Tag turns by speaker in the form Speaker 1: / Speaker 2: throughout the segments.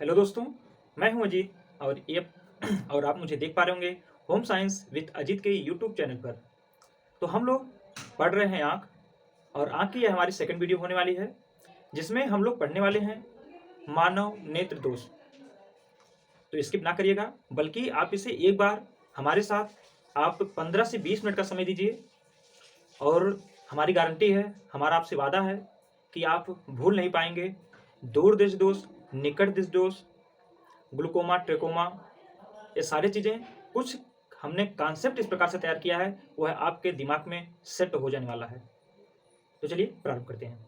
Speaker 1: Hello दोस्तों, मैं हूं अजीत और ये और आप मुझे देख पा रहे होंगे होम साइंस विद अजीत के यूट्यूब चैनल पर। तो हम लोग पढ़ रहे हैं आँख और आँख की यह हमारी सेकंड वीडियो होने वाली है, जिसमें हम लोग पढ़ने वाले हैं मानव नेत्र दोष। तो स्किप ना करिएगा, बल्कि आप इसे एक बार हमारे साथ आप 15 से 20 मिनट का समय दीजिए और हमारी गारंटी है, हमारा आपसे वादा है कि आप भूल नहीं पाएंगे। दूर दृष्टि दोष, निकट दृष्टि दोष, ग्लूकोमा, ट्रेकोमा, ये सारी चीज़ें कुछ हमने कॉन्सेप्ट इस प्रकार से तैयार किया है, वह आपके दिमाग में सेट हो जाने वाला है। तो चलिए प्रारंभ करते हैं।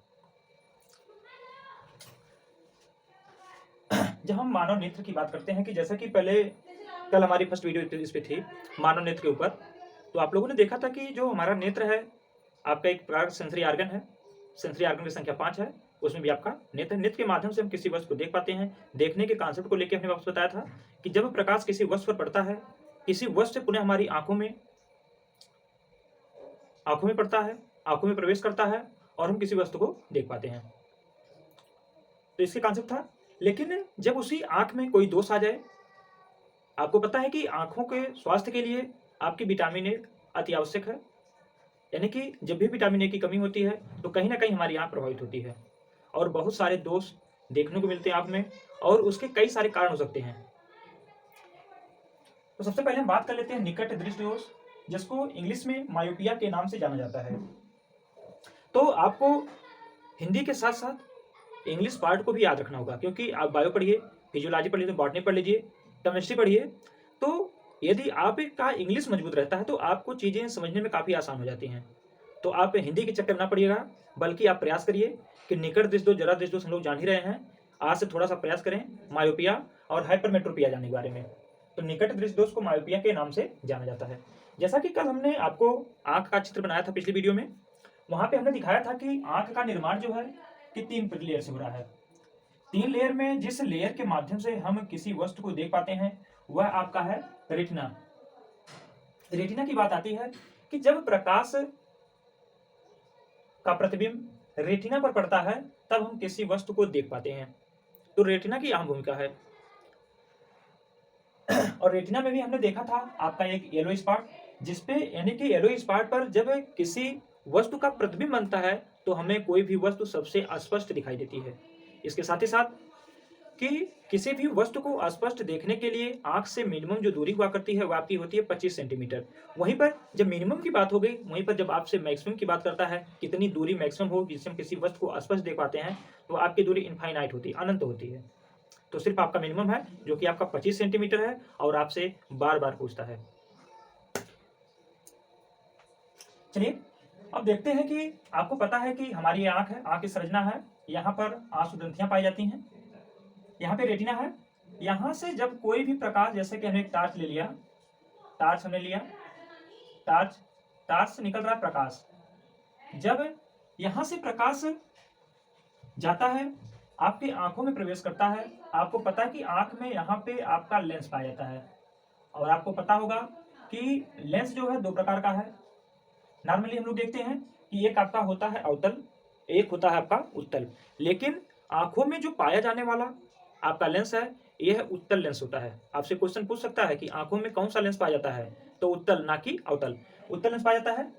Speaker 1: जब हम मानव नेत्र की बात करते हैं कि जैसा कि पहले कल हमारी फर्स्ट वीडियो इस पे थी मानव नेत्र के ऊपर, तो आप लोगों ने देखा था कि जो हमारा नेत्र है आपका एक प्रकार सेंसरी आर्गन है। सेंसरी आर्गन की संख्या 5 है, उसमें भी आपका नेत्र। नेत्र के माध्यम से हम किसी वस्तु को देख पाते हैं। देखने के कॉन्सेप्ट को लेकर हमने वापस बताया था कि जब प्रकाश किसी वस्तु पर पड़ता है, किसी वस्तु से पुनः हमारी आंखों में पड़ता है, आंखों में प्रवेश करता है और हम किसी वस्तु को देख पाते हैं। तो इसके कॉन्सेप्ट था। लेकिन जब उसी आंख में कोई दोष आ जाए, आपको पता है कि आंखों के स्वास्थ्य के लिए आपकी विटामिन ए अति आवश्यक है। यानी कि जब भी विटामिन ए की कमी होती है तो कहीं ना कहीं हमारी आंख प्रभावित होती है और बहुत सारे दोष देखने को मिलते हैं आंख में, और उसके कई सारे कारण हो सकते हैं। तो सबसे पहले हम बात कर लेते हैं निकट दृष्टि दोष, जिसको इंग्लिश में मायोपिया के नाम से जाना जाता है। तो आपको हिंदी के साथ साथ इंग्लिश पार्ट को भी याद रखना होगा, क्योंकि आप बायो पढ़िए, फिजियोलॉजी पढ़ लीजिए, बॉटनी पढ़ लीजिए, केमिस्ट्री पढ़िए। तो यदि आपका इंग्लिश मजबूत रहता है तो आपको चीज़ें समझने में काफ़ी आसान हो जाती हैं। तो आप हिंदी के चक्कर ना पड़िएगा, बल्कि आप प्रयास करिए कि निकट दृष्टि दोष, जरा दृष्टि दोष हम लोग जान ही रहे हैं, आज से थोड़ा सा प्रयास करें मायोपिया और हाइपरमेट्रोपिया जानने के बारे में। तो निकट दृष्टि दोष को मायोपिया के नाम से जाना जाता है। जैसा कि कल हमने आपको आंख का चित्र बनाया था पिछली वीडियो में, वहां पे हमने दिखाया था कि आंख का निर्माण जो है कि 3 लेयर से हो रहा है। 3 लेयर में जिस लेयर के माध्यम से हम किसी वस्तु को देख पाते हैं वह आपका है रेटिना। रेटिना की बात आती है कि जब प्रकाश का प्रतिबिंब रेटिना पर पड़ता है तब हम किसी वस्तु को देख पाते हैं। तो रेटिना की अहम भूमिका है। और रेटिना में भी हमने देखा था आपका एक येलो स्पॉट, जिसपे यानी कि येलो स्पॉट पर जब किसी वस्तु का प्रतिबिंब बनता है तो हमें कोई भी वस्तु सबसे स्पष्ट दिखाई देती है। इसके साथ ही साथ कि किसी भी वस्तु को स्पष्ट देखने के लिए आंख से मिनिमम जो दूरी हुआ करती है वह आपकी होती है 25 सेंटीमीटर। वहीं पर जब मिनिमम की बात हो गई, वहीं पर जब आपसे मैक्सिमम की बात करता है, कितनी दूरी मैक्सिमम हो जिससे हम किसी वस्तु को स्पष्ट देख पाते हैं, तो आपकी दूरी इनफाइनाइट होती है, अनंत होती है। तो सिर्फ आपका मिनिमम है जो कि आपका 25 सेंटीमीटर है और आपसे बार बार पूछता है। चलिए अब देखते हैं कि आपको पता है कि हमारी ये आंख है, आंख की संरचना है, यहाँ पर आंसू ग्रंथियां पाई जाती हैं, यहाँ पे रेटिना है। यहाँ से जब कोई भी प्रकाश, जैसे कि हमने एक टार्च ले लिया, टार्च हमने लिया, टार्च टार्च से निकल रहा है प्रकाश। जब यहाँ से प्रकाश जाता है, आपकी आंखों में प्रवेश करता है, आपको पता है कि आंख में यहाँ पे आपका लेंस पाया जाता है। और आपको पता होगा कि लेंस जो है 2 प्रकार का है। नॉर्मली हम लोग देखते हैं कि एक आपका होता है अवतल, एक होता है आपका उत्तल। लेकिन आंखों में जो पाया जाने वाला आपका लेंस है यह उत्तल लेंस होता है। आपसे क्वेश्चन पूछ सकता है कि आंखों में कौन सा लेंस पाया जाता है, तो उत्तल, ना कि अवतल। उत्तल लेंस पाया जाता है।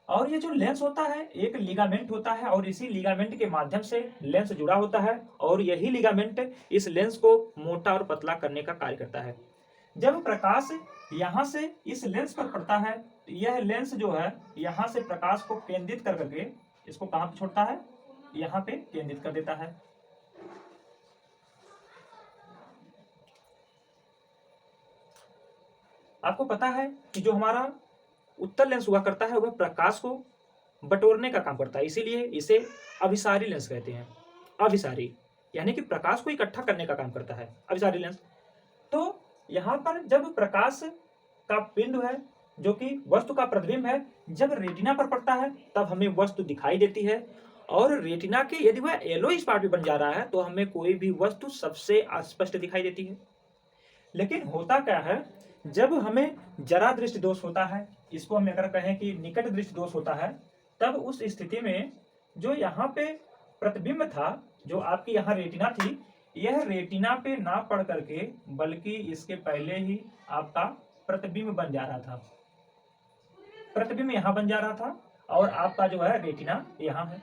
Speaker 1: और ये जो लेंस होता है एक लिगामेंट होता है, और इसी लिगामेंट के माध्यम से लेंस जुड़ा होता है, और यही लिगामेंट इस लेंस को मोटा और पतला करने का कार्य करता है। जब प्रकाश यहाँ से इस लेंस पर पड़ता है, यह लेंस जो है यहाँ से प्रकाश को केंद्रित कर करके इसको कहाँ पे छोड़ता है, यहाँ पे केंद्रित कर देता है। आपको पता है कि जो हमारा उत्तल लेंस हुआ करता है वह प्रकाश को बटोरने का काम करता है, इसीलिए इसे अभिसारी लेंस कहते हैं। अभिसारी यानी कि प्रकाश को इकट्ठा करने का काम करता है, अभिसारी लेंस। तो यहाँ पर जब प्रकाश का बिंदु है जो कि वस्तु का प्रतिबिंब है, जब रेटिना पर पड़ता है तब हमें वस्तु दिखाई देती है। और रेटिना के यदि वह येलो स्पॉट भी बन जा रहा है तो हमें कोई भी वस्तु सबसे स्पष्ट दिखाई देती है। लेकिन होता क्या है, जब हमें जरा दृष्टि दोष होता है, इसको हम अगर कहें कि निकट दृष्टि दोष होता है, तब उस स्थिति में जो यहाँ पे प्रतिबिंब था, जो आपकी यहाँ रेटिना थी, यह रेटिना पे ना पड़ करके बल्कि इसके पहले ही आपका प्रतिबिंब बन जा रहा था। प्रतिबिंब यहाँ बन जा रहा था और आपका जो है रेटिना यहाँ है।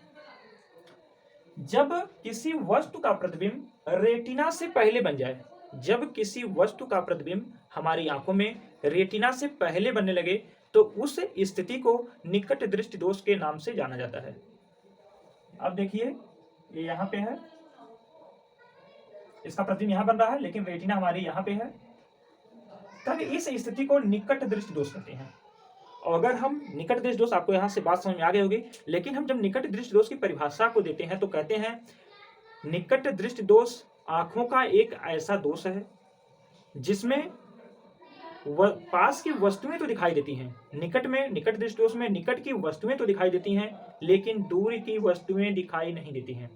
Speaker 1: जब किसी वस्तु का प्रतिबिंब रेटिना से पहले बन जाए, जब किसी वस्तु का प्रतिबिंब हमारी आंखों में रेटिना से पहले बनने लगे तो उस स्थिति को निकट दृष्टि दोष के नाम से जाना जाता है। अब देखिए ये यहाँ पे है, इसका प्रतिबिंब यहाँ बन रहा है लेकिन रेटिना हमारी यहाँ पे है, तब इस स्थिति को निकट दृष्टि दोष कहते हैं। और अगर हम निकट दृष्टि दोष, आपको यहाँ से बात समझ में आ गई होगी, लेकिन हम जब निकट दृष्टि दोष की परिभाषा को देते हैं तो कहते हैं निकट दृष्टि दोष आंखों का एक ऐसा दोष है जिसमें पास की वस्तुएं तो दिखाई देती हैं, निकट दृष्टि दोष में निकट की वस्तुएं तो दिखाई देती हैं लेकिन दूर की वस्तुएं दिखाई नहीं देती हैं।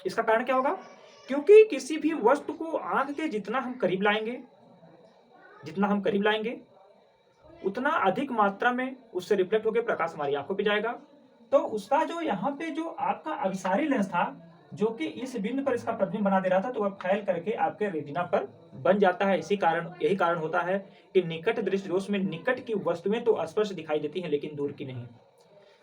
Speaker 1: इसका कारण क्या होगा? क्योंकि किसी भी वस्तु को आंख के जितना हम करीब लाएंगे उतना अधिक मात्रा में उससे रिफ्लेक्ट होकर प्रकाश हमारी आंखों पे जाएगा। तो उसका जो यहाँ पे जो आपका अभिसारी लेंस था जो कि इस बिंदु पर इसका प्रतिबिंब बना दे रहा था, तो वह फैल करके आपके रेटिना पर बन जाता है। यही कारण होता है कि निकट दृष्टि दोष में निकट की वस्तुएं तो स्पष्ट दिखाई देती हैं लेकिन दूर की नहीं।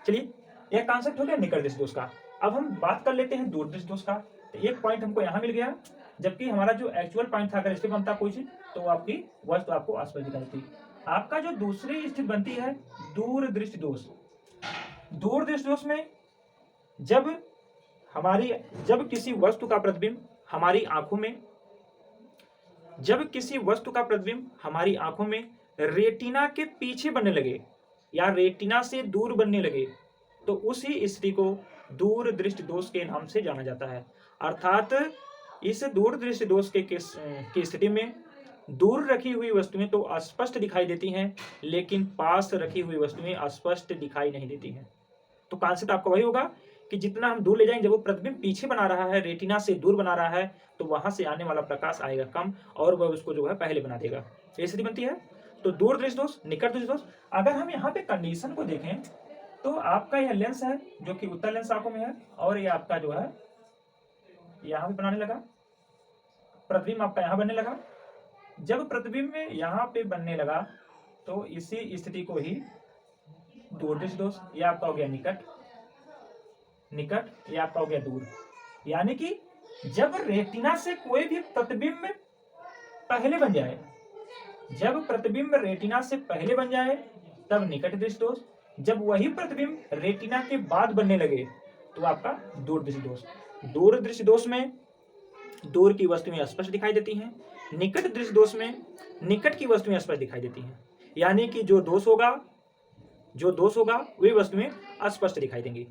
Speaker 1: चलिए, यह कॉन्सेप्ट हो गया निकट दृष्टि दोष का। अब हम बात कर लेते हैं दूर दृष्टि दोष का। तो एक पॉइंट हमको यहाँ मिल गया, जबकि हमारा जो एक्चुअल पॉइंट था अगर इस पे बनता कोई चीज तो आपकी वस्तु आपको स्पष्ट दिखाई देती। आपका जो दूसरी स्थिति बनती है दूर दृष्टि दोष। दूर दृष्टि दोष में जब किसी वस्तु का प्रतिबिंब हमारी आंखों में रेटिना के पीछे बनने लगे या रेटिना से दूर बनने लगे तो उसी स्थिति को दूर दृष्टि दोष के नाम से जाना जाता है। अर्थात इस दूर दृष्टि दोष की स्थिति में दूर रखी हुई वस्तुएं तो अस्पष्ट दिखाई देती हैं लेकिन पास रखी हुई वस्तुएं अस्पष्ट दिखाई नहीं देती हैं। तो कॉन्सेप्ट आपका वही होगा कि जितना हम दूर ले जाएंगे, जब वो प्रतिबिंब पीछे बना रहा है, रेटिना से दूर बना रहा है, तो वहां से आने वाला प्रकाश आएगा कम और वह उसको जो है पहले बना देगा। ये स्थिति बनती है। तो दूर दृष्टि दोष, निकट दृष्टि दोष। अगर हम यहाँ पे कंडीशन को देखें तो आपका यह लेंस है जो कि उत्तल लेंस आंखों में है और ये आपका जो है यहाँ पे बनाने लगा, प्रतिबिंब आपका यहाँ बनने लगा। जब प्रतिबिंब में यहाँ पे बनने लगा तो इसी स्थिति को ही दूर दृष्टि दोष, ये आपका हो गया निकट, ये आपका हो गया दूर। यानी कि जब रेटिना से कोई भी प्रतिबिंब पहले बन जाए, जब प्रतिबिंब रेटिना से पहले बन जाए तब निकट दृष्टि दोष, जब वही प्रतिबिंब रेटिना के बाद बनने लगे तो आपका दूर दृष्टि दोष। दूर दृष्टि दोष में दूर की वस्तुएं स्पष्ट दिखाई देती हैं, निकट दृष्टि दोष में निकट की वस्तुएं स्पष्ट दिखाई देती हैं। यानी कि जो दोष होगा वही वस्तुएं अस्पष्ट दिखाई देंगी।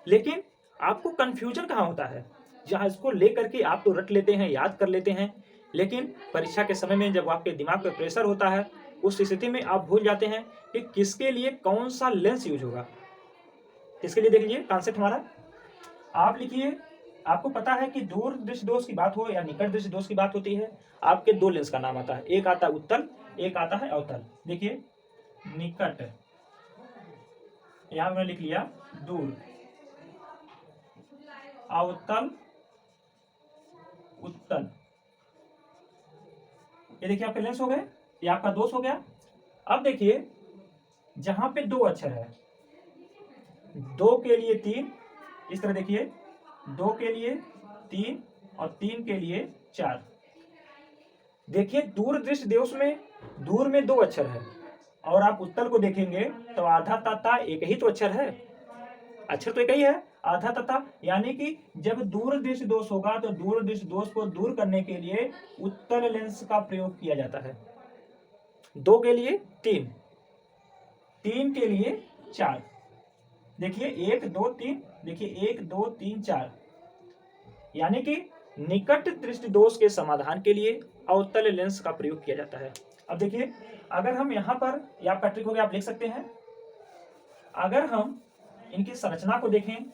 Speaker 1: लेकिन आपको कंफ्यूजन कहाँ होता है? जहां इसको लेकर के आप तो रट लेते हैं, याद कर लेते हैं, लेकिन परीक्षा के समय में जब आपके दिमाग पर प्रेशर होता है उस स्थिति में आप भूल जाते हैं कि किसके लिए कौन सा लेंस यूज होगा। इसके लिए देख लीजिए कॉन्सेप्ट हमारा, आप लिखिए। आपको पता है कि दूर दृष्टि दोष की बात हो या निकट दृष्टि दोष की बात होती है, आपके दो लेंस का नाम आता है, एक आता है उत्तल, एक आता है अवतल। देखिए निकट, यहां मैंने लिख लिया दूर, अवतल, उत्तल। ये देखिए आपके लेंस हो गए, ये आपका दोष हो गया। अब देखिए जहां पे दो अक्षर है, 2 के लिए 3, इस तरह देखिए 2 के लिए 3 और 3 के लिए 4। देखिए दूर दृष्टि दोष में दूर में 2 अक्षर है और आप उत्तल को देखेंगे तो आधा तथा एक ही तो अक्षर है, अक्षर तो एक ही है, आधा तथा। यानी कि जब दूर दृष्टि दोष होगा तो दूर दृष्टि दोष को दूर करने के लिए उत्तल लेंस का प्रयोग किया जाता है। 2 के लिए 3, 3 के लिए 4। देखिए 1 2 3, देखिए 1 2 3 4। यानी कि निकट दृष्टि दोष के समाधान के लिए अवतल लेंस का प्रयोग किया जाता है। अब देखिए अगर हम यहाँ पर, या आपका ट्रिक हो गया, आप लिख सकते हैं, अगर हम इनकी संरचना को देखें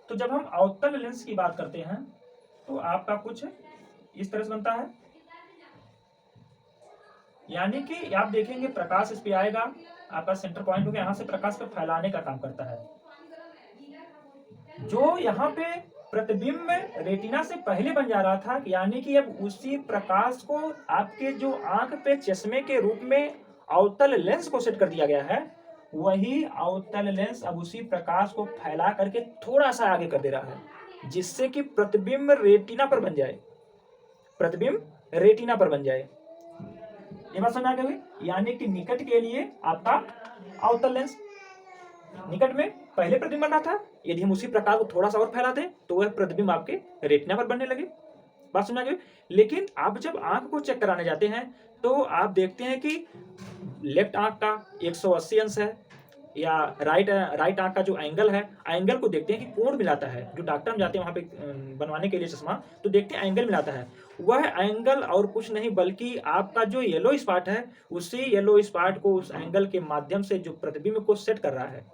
Speaker 1: तो जब हम अवतल लेंस की बात करते हैं तो आपका कुछ इस तरह से बनता है। यानी कि आप देखेंगे प्रकाश इस पे आएगा, आपका सेंटर पॉइंट हो गया, यहां से प्रकाश को फैलाने का काम करता है। जो यहाँ पे प्रतिबिंब रेटिना से पहले बन जा रहा था, यानी कि अब उसी प्रकाश को आपके जो आंख पे चश्मे के रूप में अवतल लेंस को सेट कर दिया गया है, वही अवतल लेंस अब उसी प्रकाश को फैला करके थोड़ा सा आगे कर दे रहा है, जिससे कि प्रतिबिंब रेटिना पर बन जाए, प्रतिबिंब रेटिना पर बन जाए। ये बात समझ आ गई? यानी कि निकट के लिए आपका अवतल लेंस, निकट में पहले प्रतिबिंब बन रहा था, यदि हम उसी प्रकाश को थोड़ा सा और फैला दें तो वह प्रतिबिंब आपके रेटिना पर बनने लगे। बात समझ आ गई? लेकिन आप जब आंख को चेक कराने जाते हैं तो आप देखते हैं कि लेफ्ट आंख का 180 अंश है, या राइट आंख का जो एंगल है, एंगल को देखते हैं कि कोण मिलाता है। जो डॉक्टर हम जाते हैं वहां पे बनवाने के लिए चश्मा, तो देखते हैं एंगल मिलाता है। वह एंगल और कुछ नहीं बल्कि आपका जो येलो स्पॉट है, उसी येलो स्पॉट को उस एंगल के माध्यम से जो प्रतिबिंब को सेट कर रहा है।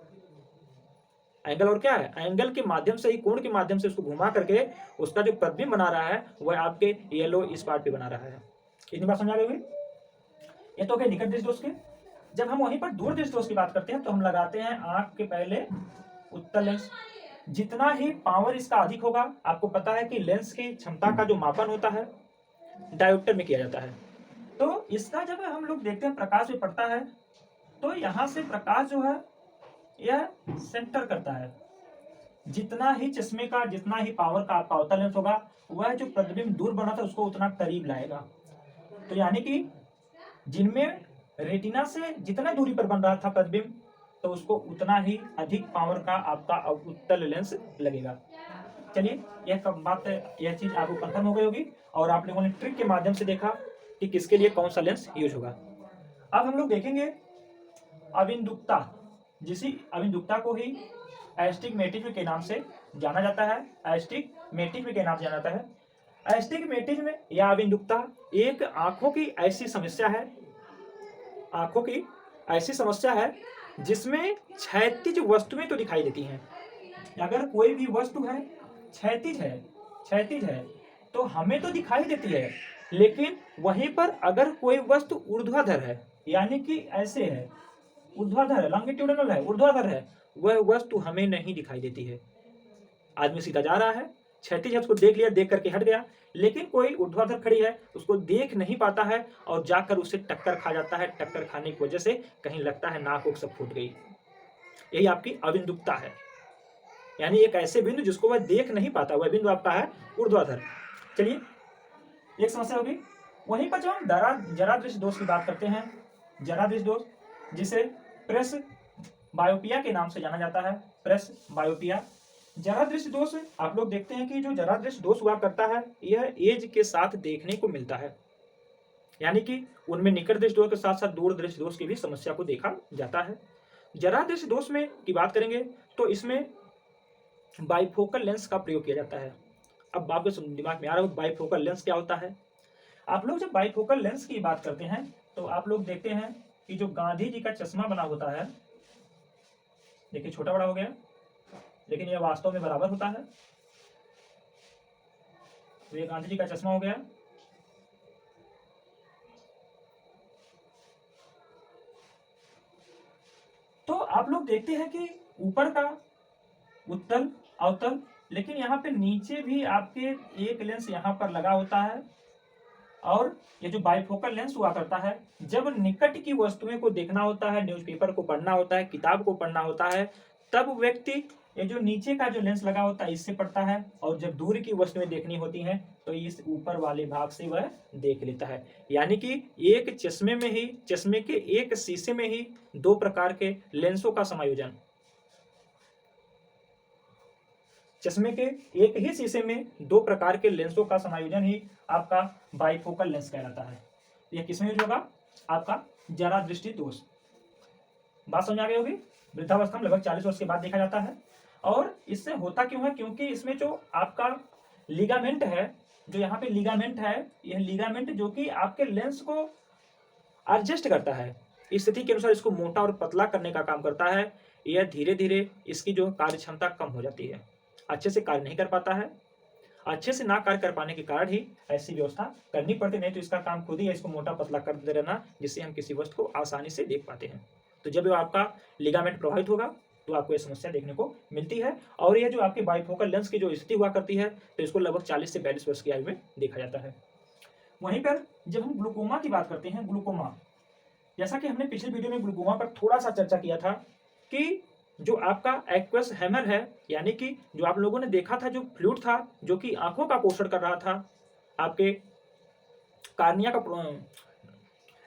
Speaker 1: एंगल और क्या है? एंगल के माध्यम से ही, कोण के माध्यम से उसको घुमा करके उसका जो प्रतिबिंब बना रहा है वह आपके येलो स्पॉट पे बना रहा है। इतनी बात समझा गई? ये तो क्या निकट दृष्टि दोष के। जब हम वहीं पर दूर दृष्टि दोष की बात करते हैं तो हम लगाते हैं आंख के पहले उत्तल लेंस। जितना ही पावर इसका अधिक होगा, आपको पता है कि लेंस की क्षमता का जो मापन होता है डायोप्टर में किया जाता है, तो इसका जब हम लोग देखते हैं प्रकाश में पड़ता है तो यहाँ से प्रकाश जो है यह सेंटर करता है। जितना ही चश्मे का, जितना ही पावर का आपका अवतल लेंस होगा, वह जो प्रतिबिंब दूर बना था उसको उतना करीब लाएगा। तो यानी कि जिनमें रेटिना से जितना दूरी पर बन रहा था प्रतिबिंब, तो उसको उतना ही अधिक पावर का आपका उत्तल लेंस लगेगा। चलिए, यह चीज आपको कंफर्म हो गई होगी और आप लोगों ने ट्रिक के माध्यम से देखा कि किसके लिए कौन सा लेंस यूज होगा। अब हम लोग देखेंगे अविंदुकता। जिसी अविंदुकता को ही एस्टिग्मेटिज्म के नाम से जाना जाता है, एस्टिग्मेटिज्म के नाम से जाना जाता है। एस्टिग्मेटिज्म या अविंदुकता एक आंखों की ऐसी समस्या है, आंखों की ऐसी समस्या है जिसमें क्षैतिज वस्तुएं तो दिखाई देती हैं। अगर कोई भी वस्तु है क्षैतिज है, क्षैतिज है तो हमें तो दिखाई देती है, लेकिन वहीं पर अगर कोई वस्तु ऊर्ध्वाधर है, यानी कि ऐसे है, ऊर्ध्वाधर है, लॉन्गिट्यूडिनल है, ऊर्ध्वाधर है, वह वस्तु हमें नहीं दिखाई देती है। आदमी सीधा जा रहा है, क्षैतिज है, उसको देख लिया, देख करके हट गया, लेकिन कोई ऊर्ध्वाधर खड़ी है, उसको देख नहीं पाता है और जाकर उससे टक्कर खा जाता है। टक्कर खाने की वजह से कहीं लगता है नाक उक सब फूट गई। यही आपकी अविंदुकता है, यानी एक ऐसे बिंदु जिसको वह देख नहीं पाता, वह बिंदु आपका है ऊर्ध्वाधर। चलिए, एक समस्या होगी। वहीं पर जब हम जरा दृष्टि दोष की बात करते हैं, जरा दृष्टि दोष जिसे प्रेस बायोपिया के नाम से जाना जाता है, प्रेस बायोपिया। जरा दृष्टि दोष आप लोग देखते हैं कि जो जरा दृष्टि दोष हुआ करता है, यह एज के साथ देखने को मिलता है, यानी कि उनमें निकट दृष्टि दोष के साथ साथ दूर दृष्टि दोष की भी समस्या को देखा जाता है। जरा दृष्टि दोष में की बात करेंगे तो इसमें बाइफोकल लेंस का प्रयोग किया जाता है। अब आपके दिमाग में आ रहा है बाइफोकल लेंस क्या होता है। आप लोग जब बाइफोकल लेंस की बात करते हैं तो आप लोग देखते हैं कि जो गांधी जी का चश्मा बना होता है, देखिए छोटा बड़ा हो गया, लेकिन यह वास्तव में बराबर होता है। तो ये गांधी जी का चश्मा हो गया। तो आप लोग देखते हैं कि ऊपर का उत्तल अवतल, लेकिन यहाँ पे नीचे भी आपके एक लेंस यहाँ पर लगा होता है। और ये जो बाइफोकल लेंस हुआ करता है, जब निकट की वस्तुएं को देखना होता है, न्यूज़पेपर को पढ़ना होता है, किताब को पढ़ना होता है, तब व्यक्ति ये जो नीचे का जो लेंस लगा होता है इससे पढ़ता है, और जब दूर की वस्तुएं देखनी होती हैं तो इस ऊपर वाले भाग से वह देख लेता है। यानी कि एक चश्मे में ही, चश्मे के एक शीशे में ही दो प्रकार के लेंसों का समायोजन, चश्मे के एक ही शीशे में दो प्रकार के लेंसों का समायोजन ही आपका बाइफोकल लेंस कहलाता है। यह किसमें यूज होगा? आपका जरा दृष्टि दोष। बात समझ आ गई होगी। वृद्धावस्था में लगभग 40 वर्ष के बाद देखा जाता है। और इससे होता क्यों है? क्योंकि इसमें जो आपका लिगामेंट है, जो यहाँ पे लिगामेंट है, यह लिगामेंट जो कि आपके लेंस को एडजस्ट करता है, इस स्थिति के अनुसार इसको मोटा और पतला करने का काम करता है। यह धीरे धीरे इसकी जो कार्य क्षमता कम हो जाती है, अच्छे से कार्य नहीं कर पाता है। अच्छे से ना कार्य कर पाने के कारण ही ऐसी व्यवस्था करनी पड़ती, नहीं तो इसका काम खुद ही है इसको मोटा पतला कर दे रहना, जिससे हम किसी वस्तु को आसानी से देख पाते हैं। तो जब आपका लिगामेंट प्रभावित होगा तो आपको ये समस्या देखने को मिलती है। और ये जो आपके बाइफोकल लेंस की जो स्थिति हुआ करती है, तो इसको लगभग 40 से 42 वर्ष की आयु में देखा जाता है। वहीं पर जब हम ग्लूकोमा की बात करते हैं, ग्लूकोमा, जैसा कि हमने पिछले वीडियो में ग्लूकोमा पर थोड़ा सा चर्चा किया था कि जो आपका एक्वस हैमर है, यानी कि जो आप लोगों ने देखा था, जो फ्लूइड था जो कि आंखों का पोषण कर रहा था, आपके कार्निया का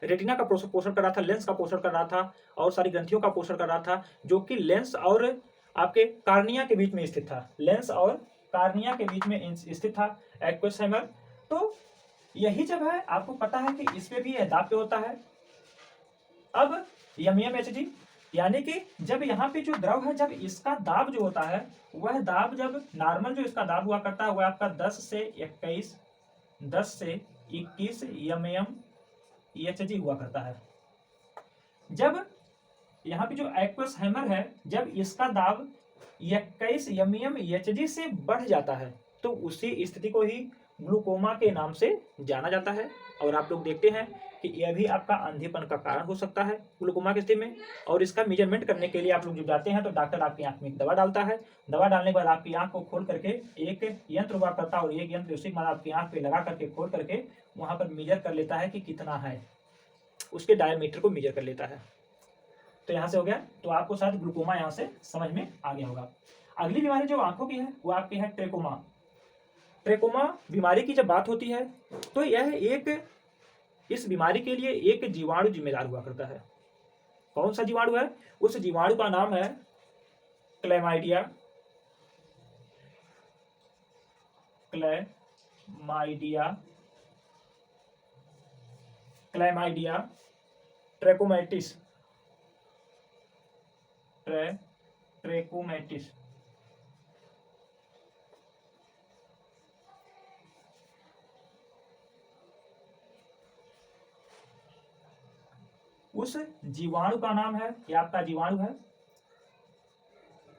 Speaker 1: रेटिना का पोषण कर रहा था, लेंस का पोषण कर रहा था और सारी ग्रंथियों का पोषण कर रहा था, जो कि लेंस और आपके कार्निया के बीच में स्थित था, लेंस और कार्निया के बीच में स्थित था एक्वस हैमर। तो यही जब है, आपको पता है कि इस पे भी यह दाब पे होता है। अब MMHG, यानी कि जब यहाँ पे जो द्रव है, जब इसका दाब जो होता है, वह दाब जब नॉर्मल जो इसका दाब हुआ करता है वह आपका 10 से 21 mmHg हुआ करता है। जब यहाँ पे जो एक्वस हैमर है, जब इसका दाब 21 mmHg से बढ़ जाता है, तो उसी स्थिति को ही ग्लूकोमा के नाम से जाना जाता है। और आप लोग देखते हैं कि यह भी आपका अंधेपन का कारण हो सकता है ग्लूकोमा की स्थिति में। और इसका मेजरमेंट करने के लिए आप लोग जब जाते हैं तो डॉक्टर आपकी आंख में एक दवा डालता है। दवा डालने के बाद आपकी आंख को खोल करके एक यंत्र हुआ करता है, और एक यंत्र उसी के बाद आपकी आंख पे लगा करके खोल करके वहां पर मेजर कर लेता है कि कितना है, उसके डायमीटर को मेजर कर लेता है। तो यहाँ से हो गया, तो आपको शायद ग्लूकोमा यहाँ से समझ में आ गया होगा। अगली बीमारी जो आंखों की है वो आपकी है ट्रेकोमा। ट्रेकोमा बीमारी की जब बात होती है तो यह इस बीमारी के लिए एक जीवाणु जिम्मेदार हुआ करता है। कौन सा जीवाणु है? उस जीवाणु का नाम है क्लैमाइडिया ट्रैकोमैटिस। उस जीवाणु का नाम है, ये आपका जीवाणु है।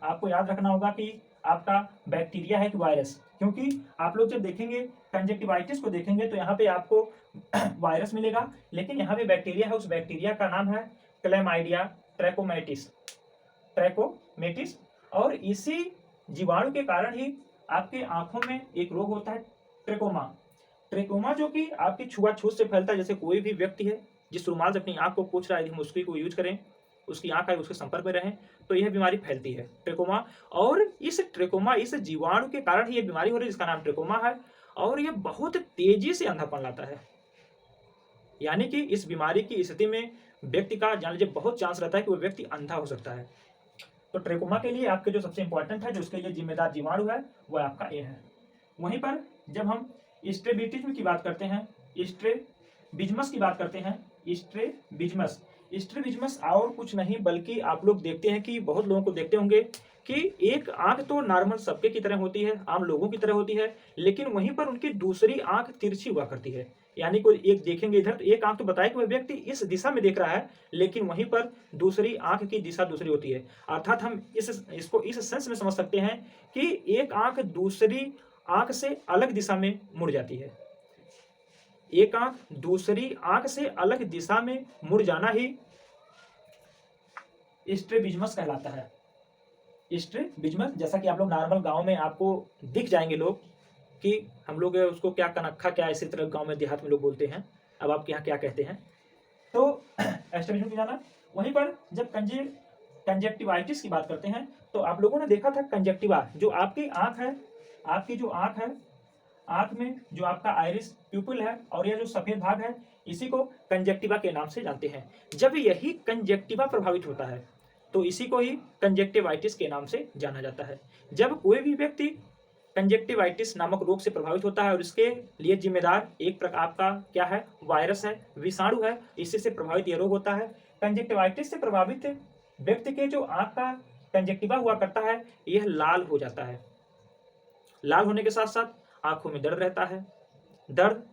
Speaker 1: आपको याद रखना होगा कि आपका बैक्टीरिया है कि वायरस, क्योंकि आप लोग जब देखेंगे कंजक्टिवाइटिस को देखेंगे तो यहाँ पे आपको वायरस मिलेगा, लेकिन यहाँ पे बैक्टीरिया है। उस बैक्टीरिया का नाम है क्लैमाइडिया ट्रैकोमैटिस। और इसी जीवाणु के कारण ही आपके आंखों में एक रोग होता है ट्रेकोमा, जो कि आपकी छुआछूत से फैलता है। जैसे कोई भी व्यक्ति है जिस रुमाल से अपनी आंख को पोंछ रहा है, हम उसकी को यूज करें, उसकी आंख है उसके संपर्क में रहें, तो यह बीमारी फैलती है ट्रेकोमा। और इस ट्रेकोमा, इस जीवाणु के कारण ही यह बीमारी हो रही है, जिसका नाम ट्रेकोमा है। और यह बहुत तेजी से अंधापन लाता है, यानी कि इस बीमारी की स्थिति में व्यक्ति का जान लीजिए बहुत चांस रहता है कि वह व्यक्ति अंधा हो सकता है। तो ट्रेकोमा के लिए आपके जो सबसे इंपॉर्टेंट है, जो उसके लिए जिम्मेदार जीवाणु है, वह आपका ए है। वहीं पर जब हम स्ट्रेबिटिज्म की बात करते हैं, स्ट्रेबिज्मस की बात करते हैं, स्ट्रेबिज्मस और कुछ नहीं बल्कि आप लोग देखते हैं कि बहुत लोगों को देखते होंगे कि एक आंख तो नॉर्मल सबके की तरह होती है, आम लोगों की तरह होती है, लेकिन वहीं पर उनकी दूसरी आंख तिरछी हुआ करती है। यानी कोई एक देखेंगे इधर तो एक आंख तो बताए कि वह व्यक्ति इस दिशा में देख रहा है, लेकिन वहीं पर दूसरी आंख की दिशा दूसरी होती है। अर्थात हम इसको इस सेंस में समझ सकते हैं कि एक आंख दूसरी आंख से अलग दिशा में मुड़ जाती है। एक आंख दूसरी आंख से अलग दिशा में मुड़ जाना ही स्ट्रेबिज्मस कहलाता है। स्ट्रेबिज्मस, जैसा कि आप लोग नॉर्मल गांव में आपको दिख जाएंगे लोग कि हम लोग उसको क्या कनक्खा क्या इसी तरह गांव में देहात में लोग बोलते हैं, अब आपके यहाँ क्या कहते हैं। तो स्ट्रेबिज्मस जाना। वहीं पर जब कंजक्टिवाइटिस की बात करते हैं तो आप लोगों ने देखा था कंजक्टिवा, जो आपकी आंख है, आपकी जो आंख है, आंख में जो आपका आइरिस प्यूपिल है और यह जो सफेद भाग है, इसी को कंजक्टिवा के नाम से जानते हैं। जब यही कंजक्टिवा प्रभावित होता है तो इसी को ही कंजक्टिवाइटिस के नाम से जाना जाता है। जब कोई भी व्यक्ति कंजक्टिवाइटिस नामक रोग से प्रभावित होता है और इसके लिए जिम्मेदार एक प्रकार आपका क्या है, वायरस है, विषाणु है, इसी से प्रभावित यह रोग होता है। कंजक्टिवाइटिस से प्रभावित व्यक्ति के जो आंख का कंजक्टिवा हुआ करता है, यह लाल हो जाता है। लाल होने के साथ साथ आंखों में दर्द रहता है, दर्द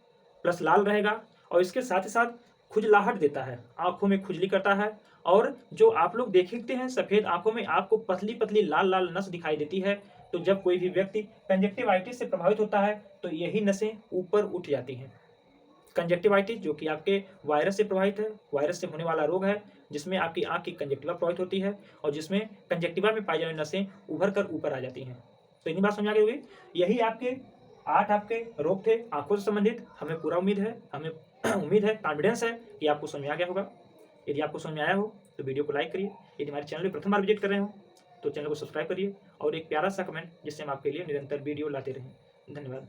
Speaker 1: प्लस लाल रहेगा, और इसके साथ ही साथ खुजलाहट देता है, आंखों में खुजली करता है। और जो आप लोग देखते हैं सफेद आंखों में आपको पतली पतली लाल लाल नस दिखाई देती है। तो जब कोई भी व्यक्ति कंजक्टिवाइटिस से प्रभावित होता है तो यही नसें ऊपर उठ जाती हैं। कंजक्टिवाइटिस जो कि आपके वायरस से प्रभावित है, वायरस से होने वाला रोग है, जिसमें आपकी आँख की कंजक्टिवा प्रभावित होती है और जिसमें कंजक्टिवा में पाई जाने वाली नसें उभर कर ऊपर आ जाती हैं। तो इतनी बात समझ आ गई होगी। यही आपके 8 आपके रोग थे आँखों से संबंधित। हमें पूरा उम्मीद है, हमें उम्मीद है, कॉन्फिडेंस है कि आपको समझ में आ गया होगा। यदि आपको समझ में आया हो तो वीडियो को लाइक करिए। यदि हमारे चैनल पर प्रथम बार विजिट कर रहे हो तो चैनल को सब्सक्राइब करिए और एक प्यारा सा कमेंट, जिससे हम आपके लिए निरंतर वीडियो लाते रहें। धन्यवाद।